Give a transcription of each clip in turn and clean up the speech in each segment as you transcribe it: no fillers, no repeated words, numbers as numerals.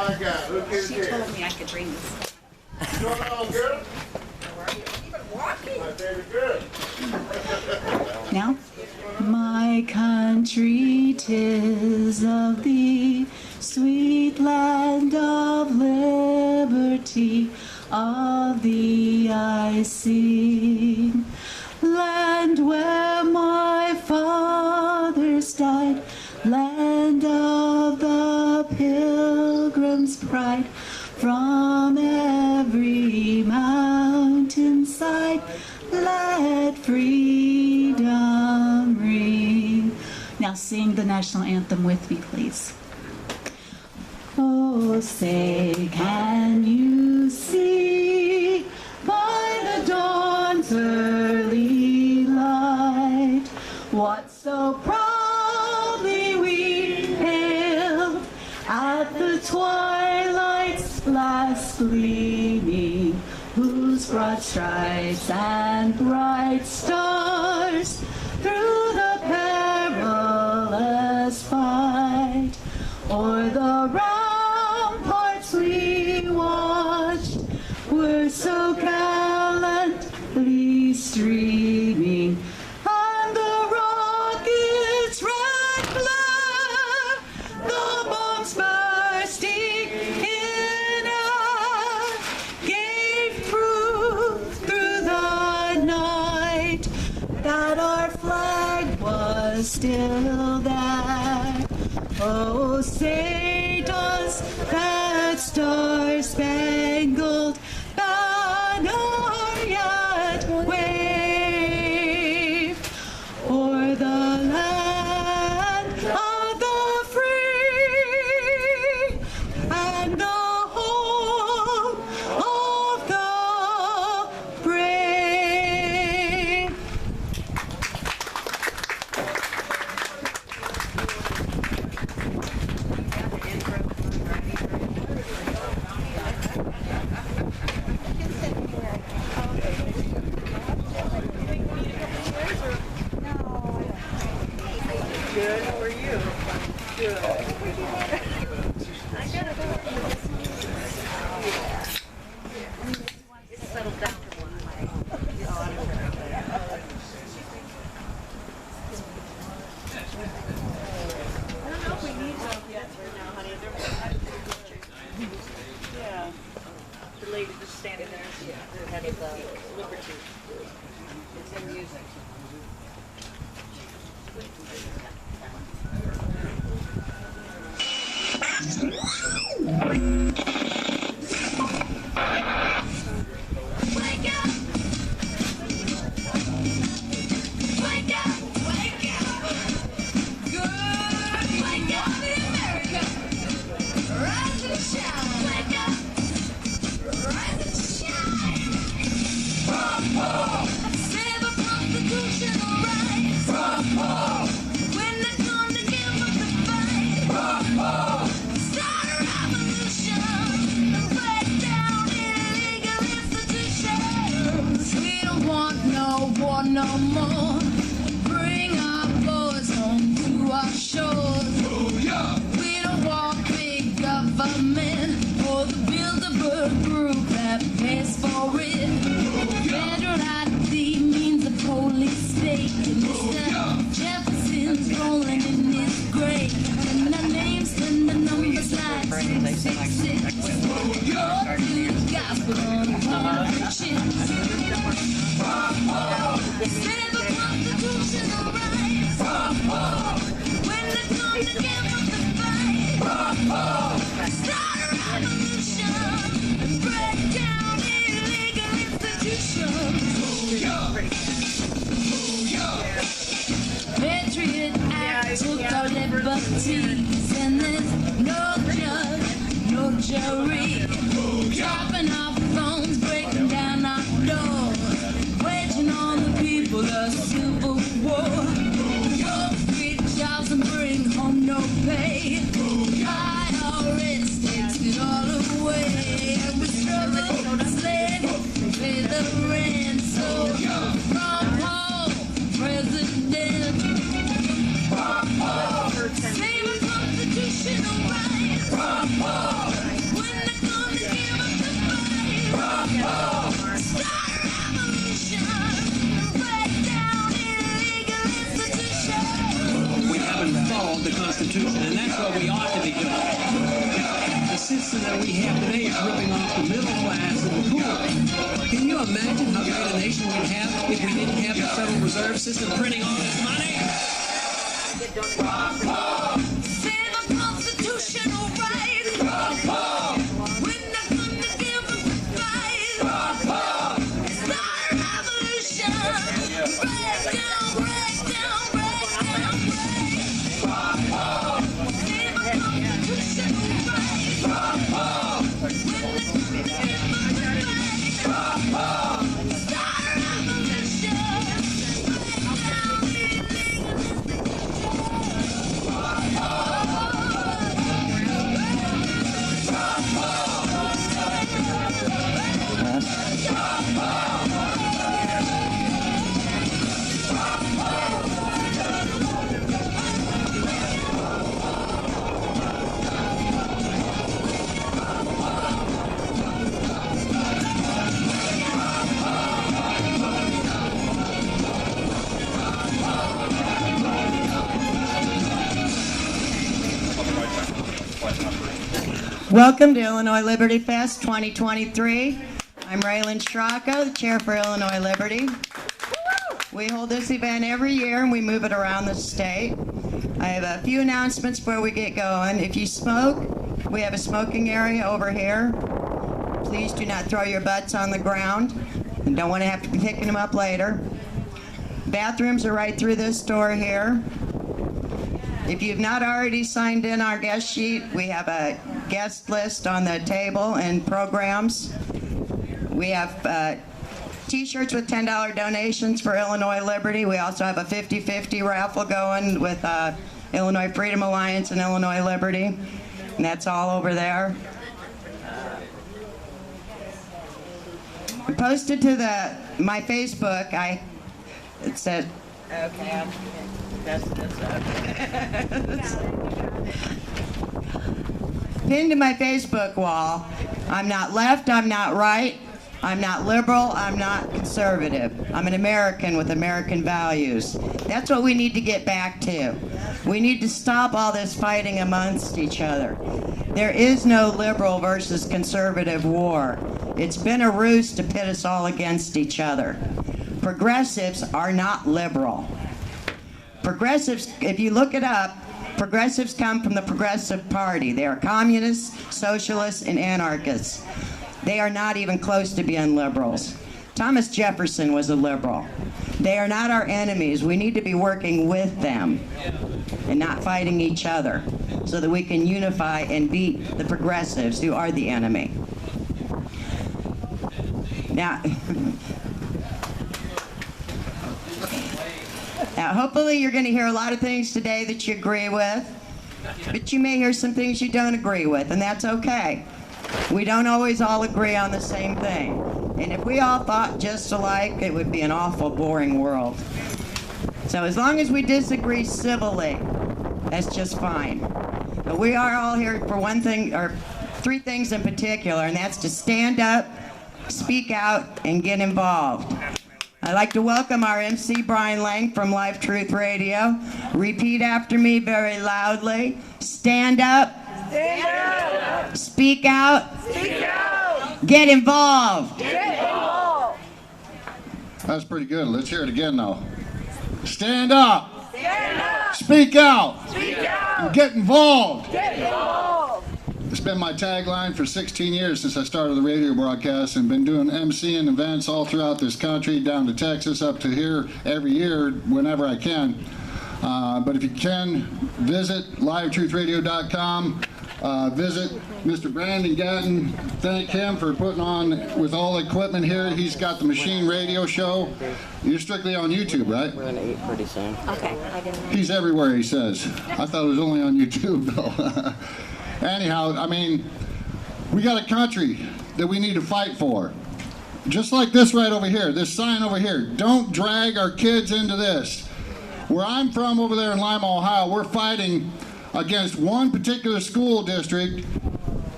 my God. Look at She this. told me I could bring this. What's going on, girl? Walking. My favorite girl. Now, my country, 'tis of thee, sweet land of liberty, of thee I sing. Land where my fathers died, land of the pilgrim's pride, from every mountainside, let freedom ring. Now sing the national anthem with me, please. Oh, say, can you see by the dawn's early light what so proudly we hailed at the twilight's last gleaming, whose broad stripes and bright stars through the perilous fight o'er the ramparts we watched were so gallantly streaming, and the rocket's red glare, the bombs bursting in air, gave proof through the night that our flag was still there. Oh, say does that star-spangled banner yet wave o'er the land of the free and the home of the brave? Good. How are you? Good. It's settled down. I don't know if we need help yet right now, honey. Yeah. The lady just standing there. Yeah. The head of the LIberTEA. It's in music. Wake up! Wake up! Wake up! Good! Wake up in America! Rise and shine! Wake up! Rise and shine! Save a constitutional rights! When they come to give us the fight! Start a revolution and break down illegal institutions! We don't want no war no more. Bring our boys home to our shores. We don't want big government or the Bilderberg group that pays for it. Federal ID means a police state. And Mr. Jefferson's rolling in his grave. And the names and the numbers like 666. Lord, do the gospel on politicians. Save a constitutional rights. When they come to give us the fight. Start a revolution and break down illegal institutions. Patriot Act took our liberties, and there's no judge, no jury. Dropping off phones, breaking down our doors, waging on the people a civil war. Go free jobs and bring home no pay. IRS takes it all away, and we struggle to slave and pay the rent. So from home, President, save a constitutional right. Constitution, and that's what we ought to be doing. The system that we have today is ripping off the middle class and the poor. Can you imagine how great a nation we'd have if we didn't have the Federal Reserve System printing all this money? Save a constitutional right. We're not gonna give up the fight. Start a revolution. Break down, break down, break down, break. Save a constitutional right. We're not gonna give up the fight. Start a revolution. Welcome to Illinois Liberty Fest 2023. I'm Ralyn, the chair for Illinois Liberty. We hold this event every year and we move it around the state. I have a few announcements before we get going. If you smoke, we have a smoking area over here. Please do not throw your butts on the ground. You don't want to have to be picking them up later. Bathrooms are right through this door here. If you've not already signed in our guest sheet, we have a guest list on the table and programs. We have t-shirts with $10 donations for Illinois Liberty. We also have a 50-50 raffle going with Illinois Freedom Alliance and Illinois Liberty. And that's all over there. We posted to my Facebook, it said, okay, I'm messing this up. Pinned to my Facebook wall, I'm not left, I'm not right, I'm not liberal, I'm not conservative. I'm an American with American values. That's what we need to get back to. We need to stop all this fighting amongst each other. There is no liberal versus conservative war. It's been a ruse to pit us all against each other. Progressives are not liberal. Progressives, if you look it up, progressives come from the Progressive Party. They are communists, socialists, and anarchists. They are not even close to being liberals. Thomas Jefferson was a liberal. They are not our enemies. We need to be working with them and not fighting each other so that we can unify and beat the progressives who are the enemy. Now, hopefully you're going to hear a lot of things today that you agree with, but you may hear some things you don't agree with, and that's okay. We don't always all agree on the same thing. And if we all thought just alike, it would be an awful boring world. So as long as we disagree civilly, that's just fine. But we are all here for one thing, or three things in particular, and that's to stand up, speak out, and get involved. I'd like to welcome our MC, Brian Lange from Live Truth Radio. Repeat after me very loudly. Stand up. Stand up. Speak out. Speak out. Get involved. Get involved. That's pretty good. Let's hear it again now. Stand up. Stand up. Speak out. Speak out. And get involved. Get involved. It's been my tagline for 16 years since I started the radio broadcast and been doing MCing events all throughout this country, down to Texas, up to here every year whenever I can. But if you can, visit LiveTruthRadio.com. Visit Mr. Brandon Gatton. Thank him for putting on with all the equipment here. He's got the Machine Radio Show. You're strictly on YouTube, right? We're going to eat pretty soon. Okay. He's everywhere, he says. I thought it was only on YouTube, though. Anyhow, I mean, we got a country that we need to fight for. Just like this right over here, this sign over here. Don't drag our kids into this. Where I'm from over there in Lima, Ohio, we're fighting against one particular school district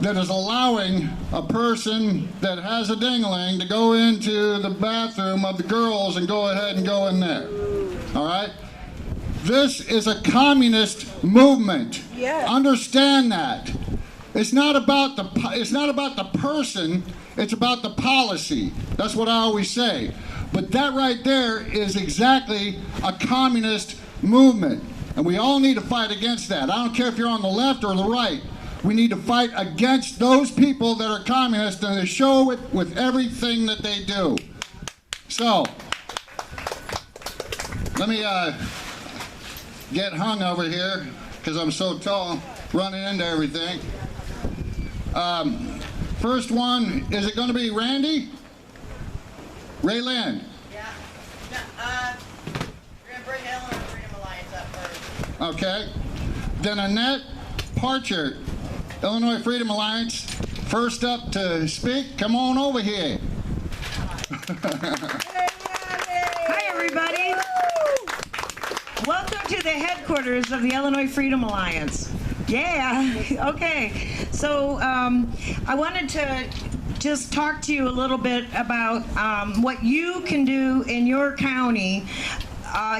that is allowing a person that has a ding-a-ling to go into the bathroom of the girls and go ahead and go in there. All right? This is a communist movement. Yes. Understand that. It's not about the person, it's about the policy. That's what I always say. But that right there is exactly a communist movement. And we all need to fight against that. I don't care if you're on the left or the right. We need to fight against those people that are communist, and they show it with everything that they do. So, let me get hung over here because I'm so tall, running into everything. First one, is it going to be Randy? Ralyn? Yeah. We're going to bring Illinois Freedom Alliance up first. Okay. Then Annette Parchert, Illinois Freedom Alliance, first up to speak. Come on over here. Hi, everybody. Welcome to the headquarters of the Illinois Freedom Alliance. Yeah, okay. So I wanted to just talk to you a little bit about what you can do in your county.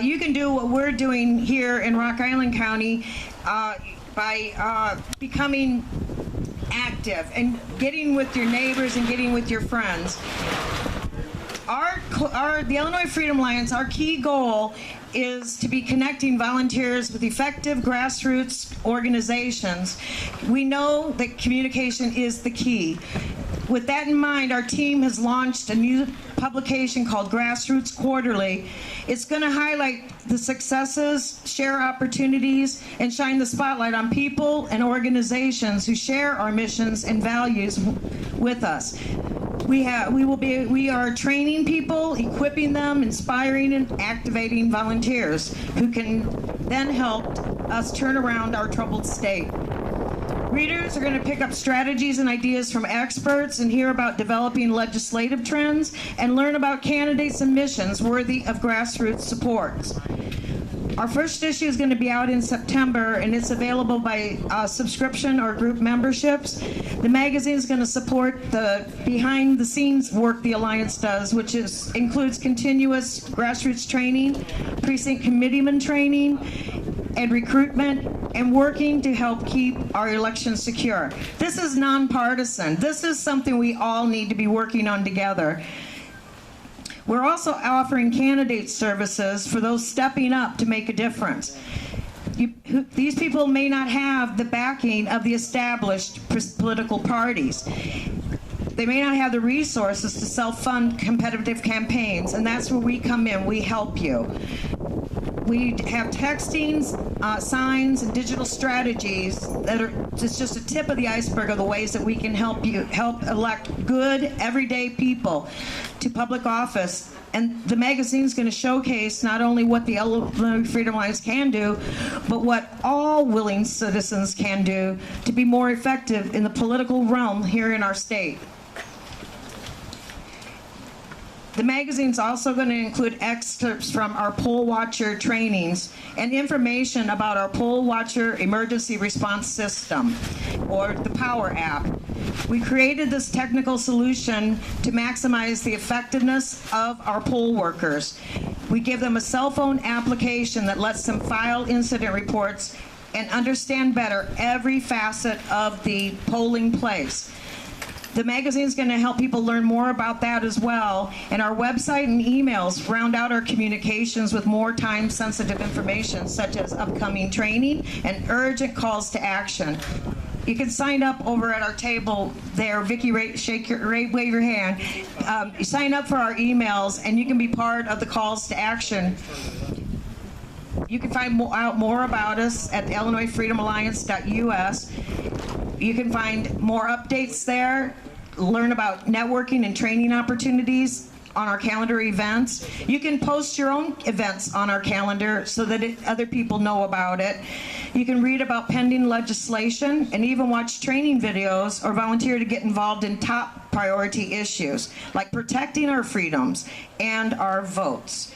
You can do what we're doing here in Rock Island County by becoming active and getting with your neighbors and getting with your friends. The Illinois Freedom Alliance, our key goal is to be connecting volunteers with effective grassroots organizations. We know that communication is the key. With that in mind, our team has launched a new publication called Grassroots Quarterly. It's going to highlight the successes, share opportunities, and shine the spotlight on people and organizations who share our missions and values with us. We are training people, equipping them, inspiring and activating volunteers who can then help us turn around our troubled state. Readers are going to pick up strategies and ideas from experts and hear about developing legislative trends and learn about candidates and missions worthy of grassroots support. Our first issue is going to be out in September, and it's available by subscription or group memberships. The magazine is going to support the behind-the-scenes work the Alliance does, which includes continuous grassroots training, precinct committeeman training, and recruitment, and working to help keep our elections secure. This is nonpartisan. This is something we all need to be working on together. We're also offering candidate services for those stepping up to make a difference. These people may not have the backing of the established political parties. They may not have the resources to self-fund competitive campaigns, and that's where we come in. We help you. We have texting, signs, and digital strategies that are just a tip of the iceberg of the ways that we can help elect good, everyday people to public office. And the magazine's going to showcase not only what the Illinois Freedom Alliance can do, but what all willing citizens can do to be more effective in the political realm here in our state. The magazine's also going to include excerpts from our poll watcher trainings and information about our poll watcher emergency response system, or the Power app. We created this technical solution to maximize the effectiveness of our poll workers. We give them a cell phone application that lets them file incident reports and understand better every facet of the polling place. The magazine's going to help people learn more about that as well, and our website and emails round out our communications with more time-sensitive information, such as upcoming training and urgent calls to action. You can sign up over at our table there. Vicki, wave your hand. You sign up for our emails, and you can be part of the calls to action. You can find out more about us at IllinoisFreedomAlliance.us. You can find more updates there, learn about networking and training opportunities on our calendar events. You can post your own events on our calendar so that other people know about it. You can read about pending legislation and even watch training videos or volunteer to get involved in top priority issues like protecting our freedoms and our votes.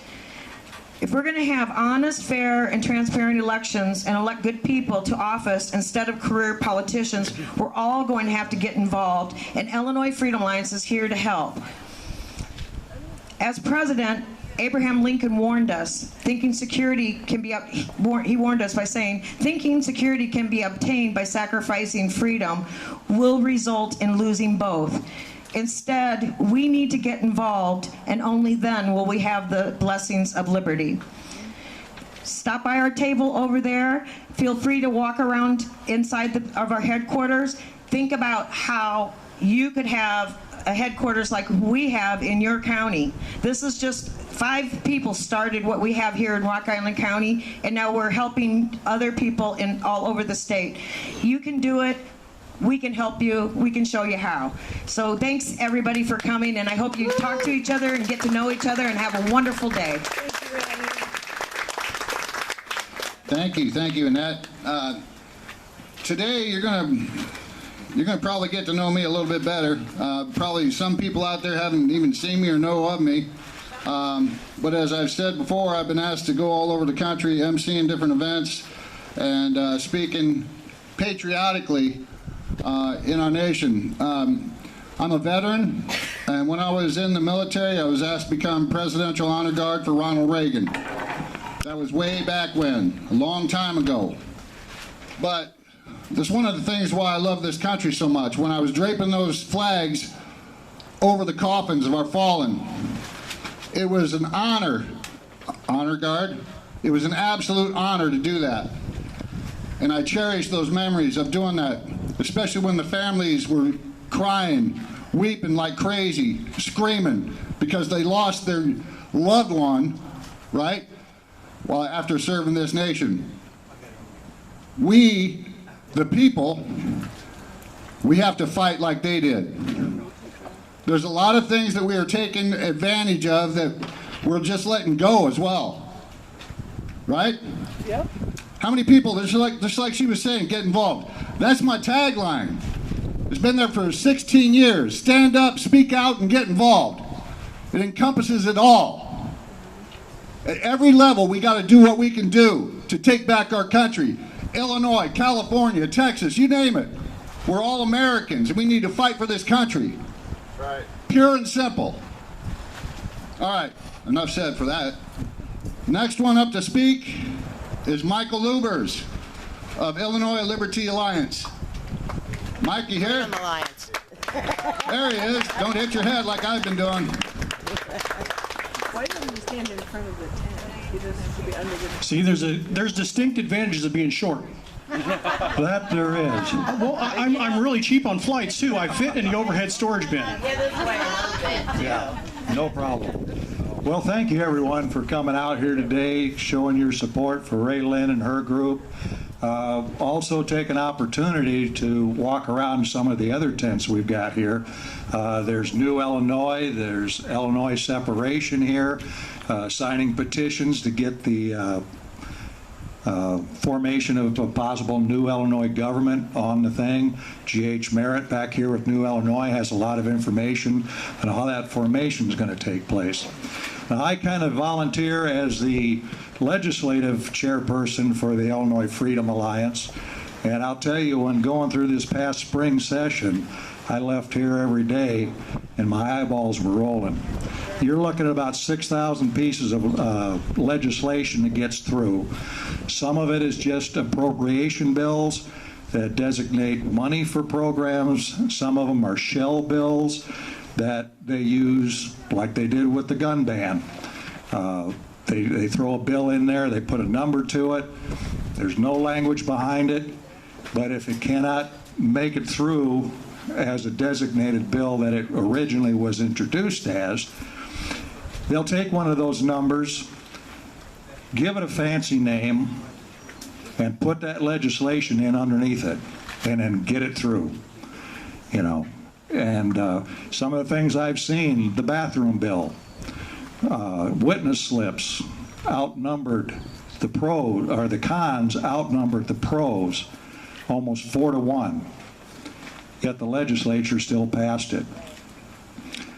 If we're going to have honest, fair, and transparent elections and elect good people to office instead of career politicians, we're all going to have to get involved, and Illinois Freedom Alliance is here to help. As president Abraham Lincoln warned us, thinking security can be he warned us by saying, thinking security can be obtained by sacrificing freedom will result in losing both. Instead, we need to get involved, and only then will we have the blessings of liberty. Stop by our table over there. Feel free to walk around inside of our headquarters. Think about how you could have a headquarters like we have in your county. This is just 5 people started what we have here in Rock Island County, and now we're helping other people in all over the state. You can do it. We can help you. We can show you how. So thanks everybody for coming, and I hope you talk to each other and get to know each other and have a wonderful day. Thank you, Annette. Today you're gonna probably get to know me a little bit better. Probably some people out there haven't even seen me or know of me. But as I've said before, I've been asked to go all over the country, emceeing different events and speaking patriotically in our nation. I'm a veteran, and when I was in the military, I was asked to become Presidential Honor Guard for Ronald Reagan. That was way back when, a long time ago. But that's one of the things why I love this country so much. When I was draping those flags over the coffins of our fallen, it was an honor guard. It was an absolute honor to do that. And I cherish those memories of doing that, especially when the families were crying, weeping like crazy, screaming, because they lost their loved one, right? Well, after serving this nation. We, the people, we have to fight like they did. There's a lot of things that we are taking advantage of that we're just letting go as well. Right? Yep. How many people, just like she was saying, get involved? That's my tagline. It's been there for 16 years. Stand up, speak out, and get involved. It encompasses it all. At every level, we got to do what we can do to take back our country. Illinois, California, Texas, you name it. We're all Americans, and we need to fight for this country. Right. Pure and simple. All right, enough said for that. Next one up to speak is Michael Luebbers of Illinois LIberTEA Alliance. Mike, you here? Alliance. There he is. Don't hit your head like I've been doing. Why doesn't he stand in front of the tent? He doesn't have to be under the... See, there's distinct advantages of being short. That there is. Well, I'm really cheap on flights too. I fit in the overhead storage bin. Yeah, no problem. Well, thank you everyone for coming out here today, showing your support for Ralyn and her group. Also take an opportunity to walk around some of the other tents we've got here. There's New Illinois, there's Illinois Separation here, signing petitions to get the formation of a possible new Illinois government on the thing. G.H. Merritt back here with New Illinois has a lot of information on how that formation is going to take place. Now, I kind of volunteer as the legislative chairperson for the Illinois Freedom Alliance, and I'll tell you, when going through this past spring session, I left here every day and my eyeballs were rolling. You're looking at about 6,000 pieces of legislation that gets through. Some of it is just appropriation bills that designate money for programs. Some of them are shell bills that they use like they did with the gun ban. They throw a bill in there, they put a number to it, there's no language behind it, but if it cannot make it through as a designated bill that it originally was introduced as, they'll take one of those numbers, give it a fancy name, and put that legislation in underneath it, and then get it through, you know. And some of the things I've seen, the bathroom bill, witness slips outnumbered the pros, or the cons outnumbered the pros almost 4-1, yet the legislature still passed it.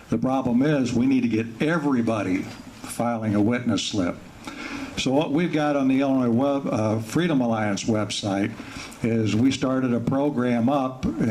The problem is we need to get everybody filing a witness slip. So what we've got on the Illinois Freedom Alliance website is we started a program up